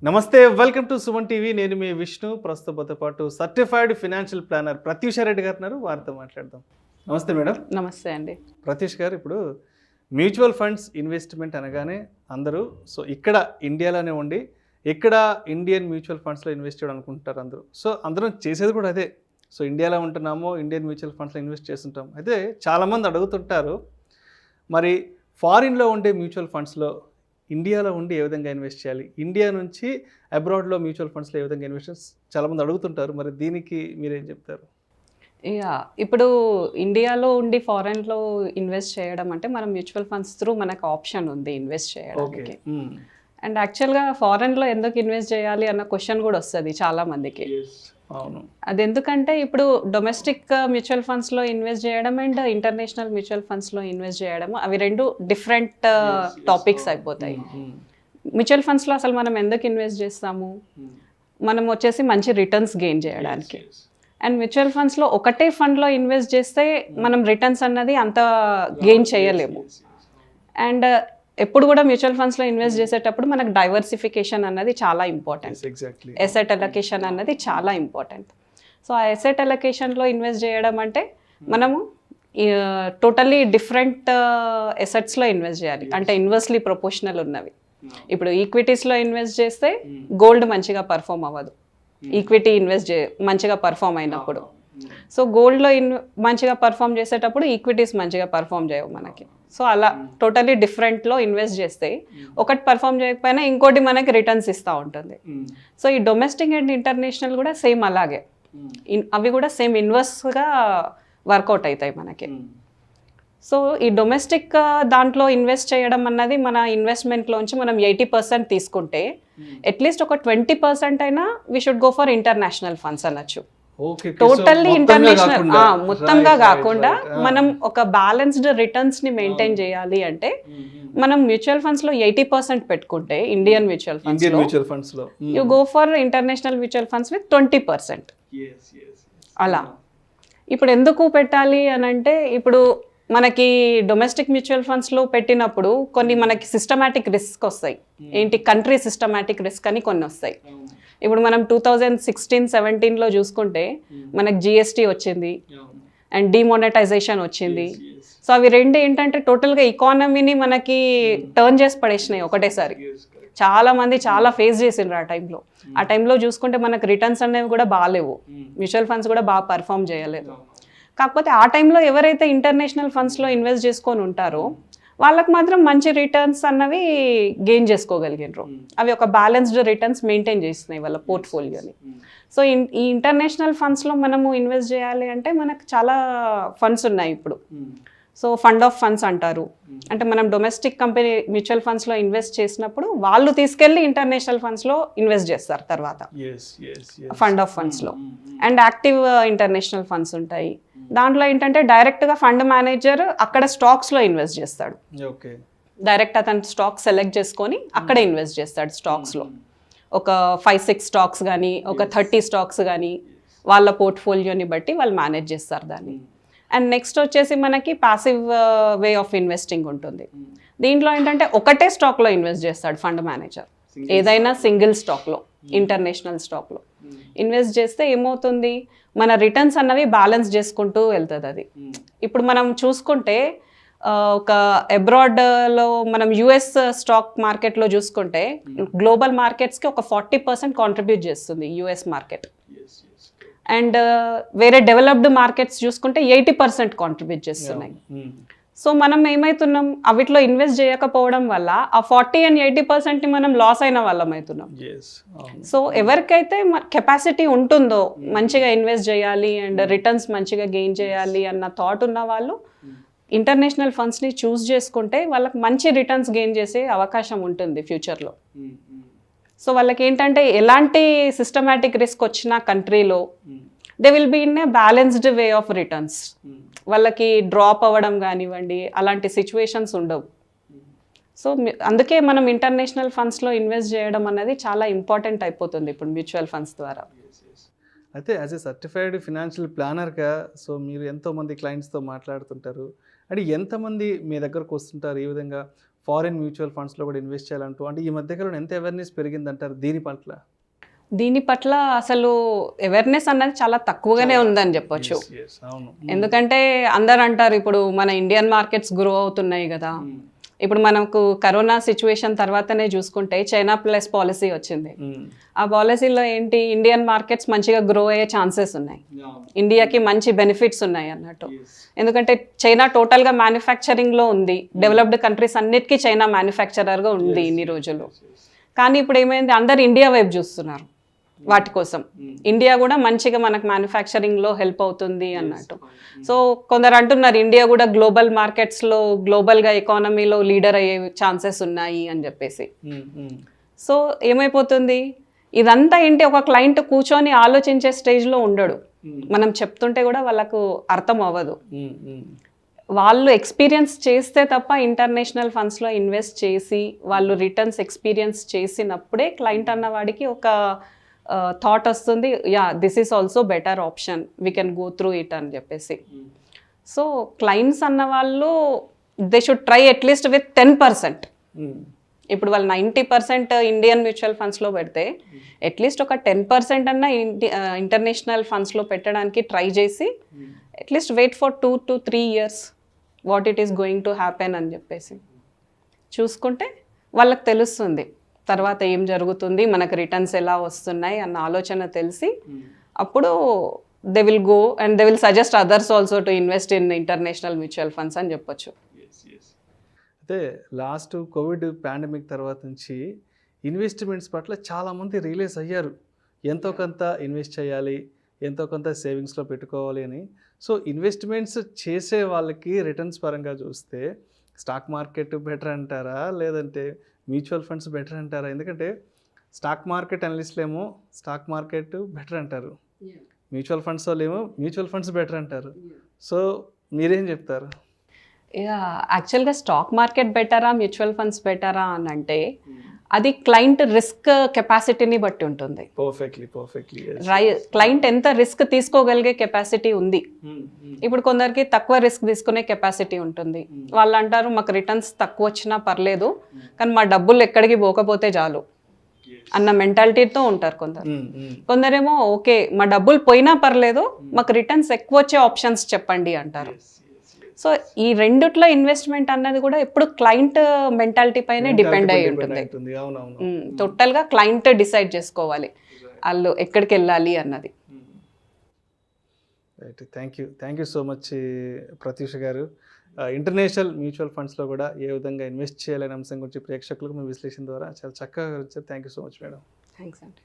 నమస్తే, welcome to Suman TV. నేను మీ విష్ణు. ప్రస్తుతంతో పాటు certified financial planner Pratyusha Reddy గారు ఉన్నారు. వారితో మాట్లాడదాం. నమస్తే మేడం. నమస్తే అండి. ప్రత్యూష్ గారు, ఇప్పుడు మ్యూచువల్ ఫండ్స్ ఇన్వెస్ట్మెంట్ అనగానే అందరూ ఇక్కడ ఇండియాలోనే ఉండి ఇక్కడ ఇండియన్ మ్యూచువల్ ఫండ్స్లో ఇన్వెస్ట్ చేయడం అనుకుంటారు అందరూ. అందరం చేసేది కూడా అదే. ఇండియాలో ఉంటున్నాము, ఇండియన్ మ్యూచువల్ ఫండ్స్లో ఇన్వెస్ట్ చేస్తుంటాం. అయితే చాలామంది అడుగుతుంటారు, మరి ఫారిన్లో ఉండే మ్యూచువల్ ఫండ్స్లో ఇండియాలో ఉండి ఏ విధంగా ఇన్వెస్ట్ చేయాలి, ఇండియా నుంచి అబ్రాడ్లో మ్యూచువల్ ఫండ్స్లో ఏ విధంగా ఇన్వెస్ట్ చాలామంది అడుగుతుంటారు. మరి దీనికి మీరేం చెప్తారు? ఇప్పుడు ఇండియాలో ఉండి ఫారెన్లో ఇన్వెస్ట్ చేయడం అంటే మనం మ్యూచువల్ ఫండ్స్ త్రూ మనకు ఆప్షన్ ఉంది ఇన్వెస్ట్ చేయడానికి. అండ్ యాక్చువల్గా ఫారెన్లో ఎందుకు ఇన్వెస్ట్ చేయాలి అన్న క్వశ్చన్ కూడా వస్తుంది చాలా మందికి. అవును, అది ఎందుకంటే ఇప్పుడు డొమెస్టిక్ మ్యూచువల్ ఫండ్స్లో ఇన్వెస్ట్ చేయడం అండ్ ఇంటర్నేషనల్ మ్యూచువల్ ఫండ్స్లో ఇన్వెస్ట్ చేయడం అవి రెండు డిఫరెంట్ టాపిక్స్ అయిపోతాయి. మ్యూచువల్ ఫండ్స్లో అసలు మనం ఎందుకు ఇన్వెస్ట్ చేస్తాము, మనం వచ్చేసి మంచి రిటర్న్స్ గెయిన్ చేయడానికి. అండ్ మ్యూచువల్ ఫండ్స్లో ఒకటే ఫండ్లో ఇన్వెస్ట్ చేస్తే మనం రిటర్న్స్ అన్నది అంత గెయిన్ చేయలేము. అండ్ ఎప్పుడు కూడా మ్యూచువల్ ఫండ్స్లో ఇన్వెస్ట్ చేసేటప్పుడు మనకు డైవర్సిఫికేషన్ అన్నది చాలా ఇంపార్టెంట్. ఎసెట్ అలొకేషన్ అన్నది చాలా ఇంపార్టెంట్. సో ఆ ఎసెట్ అలొకేషన్లో ఇన్వెస్ట్ చేయడం అంటే మనము టోటల్లీ డిఫరెంట్ ఎసెట్స్లో ఇన్వెస్ట్ చేయాలి. అంటే ఇన్వర్స్లీ ప్రొపోర్షనల్ ఉన్నవి. ఇప్పుడు ఈక్విటీస్లో ఇన్వెస్ట్ చేస్తే గోల్డ్ మంచిగా పర్ఫామ్ అవ్వదు, ఈక్విటీ ఇన్వెస్ట్ మంచిగా పర్ఫామ్ అయినప్పుడు. సో గోల్డ్లో మంచిగా పర్ఫామ్ చేసేటప్పుడు ఈక్విటీస్ మంచిగా పర్ఫామ్ చేయవు మనకి. సో అలా టోటలీ డిఫరెంట్లో ఇన్వెస్ట్ చేస్తే ఒకటి పర్ఫామ్ చేయకపోయినా ఇంకోటి మనకి రిటర్న్స్ ఇస్తూ ఉంటుంది. సో ఈ డొమెస్టిక్ అండ్ ఇంటర్నేషనల్ కూడా సేమ్ అలాగే, అవి కూడా సేమ్ ఇన్వర్స్గా వర్కౌట్ అవుతాయి మనకి. సో ఈ డొమెస్టిక్ దాంట్లో ఇన్వెస్ట్ చేయడం అన్నది మన ఇన్వెస్ట్మెంట్లోంచి మనం 80% తీసుకుంటే అట్లీస్ట్ ఒక 20% అయినా we should go for international funds అనొచ్చు. టోటల్లీ ఇంటర్నేషనల్ మొత్తంగా కాకుండా మనం ఒక బ్యాలెన్స్డ్ రిటర్న్స్ ని మెయింటైన్ చేయాలి అంటే మనం మ్యూచువల్ ఫండ్స్ లో 80% పెట్టుకుంటే ఇండియన్ మ్యూచువల్ ఫండ్స్ లో you go for international mutual funds with 20%. అలా ఇప్పుడు ఎందుకు పెట్టాలి అని అంటే, ఇప్పుడు మనకి డొమెస్టిక్ మ్యూచువల్ ఫండ్స్లో పెట్టినప్పుడు కొన్ని మనకి సిస్టమాటిక్ రిస్క్ వస్తాయి. ఏంటి, కంట్రీ సిస్టమాటిక్ రిస్క్ అని కొన్ని వస్తాయి. ఇప్పుడు మనం 2016-17లో చూసుకుంటే మనకి జిఎస్టీ వచ్చింది అండ్ డిమానిటైజేషన్ వచ్చింది. సో అవి రెండు ఏంటంటే టోటల్గా ఎకానమీని మనకి టర్న్ చేసి పడేసినాయి ఒకటేసారి. చాలా మంది చాలా ఫేస్ చేసిండ్రు ఆ టైంలో చూసుకుంటే మనకు రిటర్న్స్ అనేవి కూడా బాగాలేవు, మ్యూచువల్ ఫండ్స్ కూడా బాగా పర్ఫామ్ చేయలేదు. కాకపోతే ఆ టైంలో ఎవరైతే ఇంటర్నేషనల్ ఫండ్స్లో ఇన్వెస్ట్ చేసుకొని ఉంటారో వాళ్ళకి మాత్రం మంచి రిటర్న్స్ అన్నవి గెయిన్ చేసుకోగలిగినారు. అవి ఒక బ్యాలెన్స్డ్ రిటర్న్స్ మెయింటైన్ చేస్తున్నాయి వాళ్ళ పోర్ట్ఫోలియోని. సో ఈ ఇంటర్నేషనల్ ఫండ్స్లో మనము ఇన్వెస్ట్ చేయాలి అంటే మనకు చాలా ఫండ్స్ ఉన్నాయి ఇప్పుడు. సో ఫండ్ ఆఫ్ ఫండ్స్ అంటారు. అంటే మనం డొమెస్టిక్ కంపెనీ మ్యూచువల్ ఫండ్స్లో ఇన్వెస్ట్ చేసినప్పుడు వాళ్ళు తీసుకెళ్ళి ఇంటర్నేషనల్ ఫండ్స్లో ఇన్వెస్ట్ చేస్తారు తర్వాత ఫండ్ ఆఫ్ ఫండ్స్లో. అండ్ యాక్టివ్ ఇంటర్నేషనల్ ఫండ్స్ ఉంటాయి. దాంట్లో ఏంటంటే డైరెక్ట్గా ఫండ్ మేనేజర్ అక్కడ స్టాక్స్లో ఇన్వెస్ట్ చేస్తాడు. డైరెక్ట్ అతను స్టాక్ సెలెక్ట్ చేసుకొని అక్కడే ఇన్వెస్ట్ చేస్తాడు స్టాక్స్లో. ఒక 5-6 స్టాక్స్ కానీ ఒక 30 స్టాక్స్ కానీ వాళ్ళ పోర్ట్ఫోలియోని బట్టి వాళ్ళు మేనేజ్ చేస్తారు దాన్ని. అండ్ నెక్స్ట్ వచ్చేసి మనకి ప్యాసివ్ వే ఆఫ్ ఇన్వెస్టింగ్ ఉంటుంది. దీంట్లో ఏంటంటే ఒకటే స్టాక్లో ఇన్వెస్ట్ చేస్తాడు ఫండ్ మేనేజర్, ఏదైనా సింగిల్ స్టాక్లో ఇంటర్నేషనల్ స్టాక్లో ఇన్వెస్ట్ చేస్తే ఏమవుతుంది, మన రిటర్న్స్ అన్నవి బ్యాలెన్స్ చేసుకుంటూ వెళ్తుంది అది. ఇప్పుడు మనం చూసుకుంటే ఒక అబ్రాడ్లో మనం యుఎస్ స్టాక్ మార్కెట్లో చూసుకుంటే గ్లోబల్ మార్కెట్స్కి ఒక 40% కాంట్రిబ్యూట్ చేస్తుంది యుఎస్ మార్కెట్. అండ్ వేరే డెవలప్డ్ మార్కెట్స్ చూసుకుంటే 80% కాంట్రిబ్యూట్ చేస్తున్నాయి. సో మనం ఏమవుతున్నాం, అవిట్లో ఇన్వెస్ట్ చేయకపోవడం వల్ల ఆ 40 and 80%ని మనం లాస్ అయిన వాళ్ళం అవుతున్నాం. సో ఎవరికైతే కెపాసిటీ ఉంటుందో మంచిగా ఇన్వెస్ట్ చేయాలి అండ్ రిటర్న్స్ మంచిగా గెయిన్ చేయాలి అన్న థాట్ ఉన్న వాళ్ళు ఇంటర్నేషనల్ ఫండ్స్ని చూస్ చేసుకుంటే వాళ్ళకి మంచి రిటర్న్స్ గెయిన్ చేసే అవకాశం ఉంటుంది ఫ్యూచర్లో. సో వాళ్ళకి ఏంటంటే ఎలాంటి సిస్టమాటిక్ రిస్క్ వచ్చిన కంట్రీలో they will be in a balanced way of returns. వాళ్ళకి డ్రాప్ అవ్వడం కానివ్వండి అలాంటి సిచ్యువేషన్స్ ఉండవు. సో అందుకే మనం ఇంటర్నేషనల్ ఫండ్స్లో ఇన్వెస్ట్ చేయడం అనేది చాలా ఇంపార్టెంట్ అయిపోతుంది ఇప్పుడు మ్యూచువల్ ఫండ్స్ ద్వారా. అయితే యాజ్ ఏ సర్టిఫైడ్ ఫినాన్షియల్ ప్లానర్గా మీరు ఎంతోమంది క్లయింట్స్తో మాట్లాడుతుంటారు. అంటే ఎంతమంది మీ దగ్గరకు వస్తుంటారు ఈ విధంగా ఫారిన్ మ్యూచువల్ ఫండ్స్లో కూడా ఇన్వెస్ట్ చేయాలంటూ? అంటే ఈ మధ్యకాలంలో ఎంత అవేర్నెస్ పెరిగిందంటారు దీని పట్ల? దీని పట్ల అసలు అవేర్నెస్ అన్నది చాలా తక్కువగానే ఉందని చెప్పొచ్చు. అవును. ఎందుకంటే అందరు అంటారు ఇప్పుడు మన ఇండియన్ మార్కెట్స్ గ్రో అవుతున్నాయి కదా. ఇప్పుడు మనకు కరోనా సిచ్యువేషన్ తర్వాతనే చూసుకుంటే చైనా ప్లస్ పాలసీ వచ్చింది. ఆ పాలసీలో ఏంటి, ఇండియన్ మార్కెట్స్ మంచిగా గ్రో అయ్యే ఛాన్సెస్ ఉన్నాయి, ఇండియాకి మంచి బెనిఫిట్స్ ఉన్నాయి అన్నట్టు. ఎందుకంటే చైనా టోటల్గా మ్యానుఫ్యాక్చరింగ్లో ఉంది, డెవలప్డ్ కంట్రీస్ అన్నిటికీ చైనా మ్యానుఫ్యాక్చరర్గా ఉంది ఇన్ని రోజులు. కానీ ఇప్పుడు ఏమైంది, అందరు ఇండియా వైపు చూస్తున్నారు వాటి కోసం. ఇండియా కూడా మంచిగా మనకు మ్యానుఫ్యాక్చరింగ్లో హెల్ప్ అవుతుంది అన్నట్టు. సో కొందరు అంటున్నారు ఇండియా కూడా గ్లోబల్ మార్కెట్స్లో గ్లోబల్గా ఎకానమీలో లీడర్ అయ్యే ఛాన్సెస్ ఉన్నాయి అని చెప్పేసి. సో ఏమైపోతుంది, ఇదంతా ఏంటి, ఒక క్లయింట్ కూర్చొని ఆలోచించే స్టేజ్లో ఉండడు. మనం చెప్తుంటే కూడా వాళ్ళకు అర్థం అవ్వదు. వాళ్ళు ఎక్స్పీరియన్స్ చేస్తే తప్ప ఇంటర్నేషనల్ ఫండ్స్లో ఇన్వెస్ట్ చేసి వాళ్ళు రిటర్న్స్ ఎక్స్పీరియన్స్ చేసినప్పుడే క్లయింట్ అన్నవాడికి ఒక థాట్ వస్తుంది, yeah this is also better option, we can go through it అని చెప్పేసి. సో క్లయింట్స్ అన్న వాళ్ళు they should try at least with 10%. ఇప్పుడు వాళ్ళు 90% ఇండియన్ మ్యూచువల్ ఫండ్స్లో పెడితే అట్లీస్ట్ ఒక 10% అన్న ఇంటర్నేషనల్ ఫండ్స్లో పెట్టడానికి ట్రై చేసి at least wait for 2 to 3 years what it is going to happen అని చెప్పేసి చూసుకుంటే వాళ్ళకి తెలుస్తుంది తర్వాత ఏం జరుగుతుంది, మనకు రిటర్న్స్ ఎలా వస్తున్నాయి అన్న ఆలోచన తెలిసి అప్పుడు they will go and they will suggest others also to invest in international mutual funds అని చెప్పొచ్చు. అయితే లాస్ట్ కోవిడ్ పాండమిక్ తర్వాత నుంచి ఇన్వెస్ట్మెంట్స్ పట్ల చాలామంది రియలైజ్ అయ్యారు, ఎంతో కొంత ఇన్వెస్ట్ చేయాలి, ఎంతో కొంత సేవింగ్స్లో పెట్టుకోవాలి అని. సో ఇన్వెస్ట్మెంట్స్ చేసే వాళ్ళకి రిటర్న్స్ పరంగా చూస్తే స్టాక్ మార్కెట్ బెటర్ అంటారా, లేదంటే మ్యూచువల్ ఫండ్స్ బెటర్ అంటారా? ఎందుకంటే స్టాక్ మార్కెట్ అనలిస్టులు ఏమో స్టాక్ మార్కెట్ బెటర్ అంటారు, మ్యూచువల్ ఫండ్స్ వాళ్ళు ఏమో మ్యూచువల్ ఫండ్స్ బెటర్ అంటారు. సో మీరేం చెప్తారు? యాక్చువల్గా స్టాక్ మార్కెట్ బెటరా మ్యూచువల్ ఫండ్స్ బెటరా అని అంటే అది క్లయింట్ రిస్క్ కెపాసిటీని బట్టి ఉంటుంది. క్లయింట్ ఎంత రిస్క్ తీసుకోగలిగే కెపాసిటీ ఉంది. ఇప్పుడు కొందరికి తక్కువ రిస్క్ తీసుకునే కెపాసిటీ ఉంటుంది, వాళ్ళు అంటారు మాకు రిటర్న్స్ తక్కువ వచ్చినా పర్లేదు కానీ మా డబ్బులు ఎక్కడికి పోకపోతే చాలు అన్న మెంటాలిటీతో ఉంటారు కొందరు. కొందరేమో ఓకే మా డబ్బులు పోయినా పర్లేదు మాకు రిటర్న్స్ ఎక్కువ వచ్చే ఆప్షన్స్ చెప్పండి అంటారు. సో ఈ రెండిట్లో ఇన్వెస్ట్మెంట్ అన్నది కూడా ఎప్పుడు క్లయింట్ మెంటాలిటీ పైనే డిపెండ్ అయి ఉంటుంది. టోటల్గా క్లయింట్ డిసైడ్ చేసుకోవాలి వాళ్ళు ఎక్కడికి వెళ్ళాలి అన్నది. Thank you so much Pratyusha గారు. ఇంటర్నేషనల్ మ్యూచువల్ ఫండ్స్లో కూడా ఏ విధంగా ఇన్వెస్ట్ చేయాలనే అంశం గురించి ప్రేక్షకులకు మీ విశ్లేషణ ద్వారా చాలా చక్కగా వచ్చారు. Thank you so much madam. Thanks అండి.